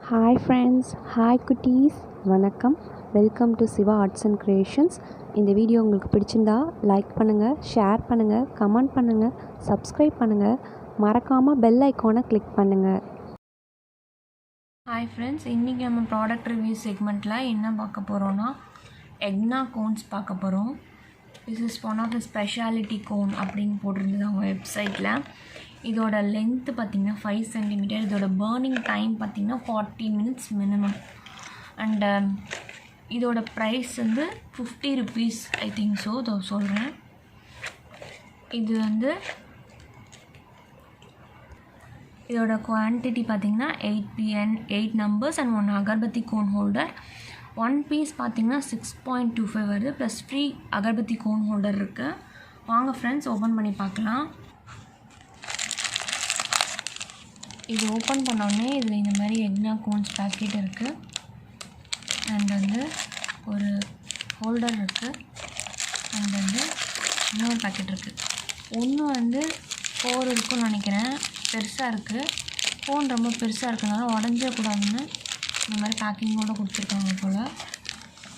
Hi friends, hi குட்டீஸ், வணக்கம். Welcome to Siva arts and creations. இந்த வீடியோ உங்களுக்கு பிடிச்சிருந்தா லைக் பண்ணுங்கள், ஷேர் பண்ணுங்கள், கமெண்ட் பண்ணுங்கள், சப்ஸ்கிரைப் பண்ணுங்கள், மறக்காமல் பெல் ஐக்கானை கிளிக் பண்ணுங்கள். ஹாய் ஃப்ரெண்ட்ஸ், இன்றைக்கி நம்ம ப்ராடக்ட் ரிவ்யூ செக்மெண்ட்டில் என்ன பார்க்க போகிறோன்னா யக்னா கோன்ஸ் பார்க்க போகிறோம். This is one of the speciality cone அப்படின்னு போட்டிருந்தது அவங்க வெப்சைட்டில். இதோட லென்த்து பார்த்திங்கன்னா 5 சென்டிமீட்டர். இதோட பர்னிங் டைம் பார்த்திங்கன்னா 40 மினிட்ஸ் மினிமம். அண்டு இதோட ப்ரைஸ் வந்து 50 ருபீஸ் ஐ திங்க் ஸோ. இதோ சொல்கிறேன். இது வந்து இதோட குவான்டிட்டி பார்த்திங்கன்னா 8 numbers and 1 agarbatti cone holder. 1 piece பார்த்திங்கன்னா 6.25 வருது, plus free agarbatti cone holder இருக்குது. வாங்க ஃப்ரெண்ட்ஸ், ஓப்பன் பண்ணி பார்க்கலாம். இது ஓப்பன் பண்ணோடனே இதில் இந்த மாதிரி யக்னா கோன்ஸ் பேக்கெட் இருக்குது. அண்ட் வந்து ஒரு ஹோல்டர் இருக்குது. அண்ட் வந்து இன்னொரு பேக்கெட் இருக்குது. ஒன்று வந்து 4 இருக்குன்னு நினைக்கிறேன். பெருசாக இருக்குது. ஃபோன் ரொம்ப பெருசாக இருக்கிறதுனால உடஞ்சிடக்கூடாதுன்னு இந்த மாதிரி பேக்கிங்கோடு கொடுத்துருக்காங்க போல்.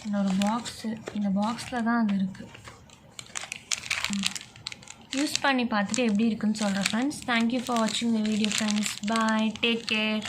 இன்னொரு பாக்ஸு, இந்த பாக்ஸில் தான் அது இருக்குது. யூஸ் பண்ணி பார்த்துட்டு எப்படி இருக்குன்னு சொல்கிறேன் ஃப்ரெண்ட்ஸ். தேங்க்யூ ஃபார் வாட்சிங் the video friends. Bye, take care.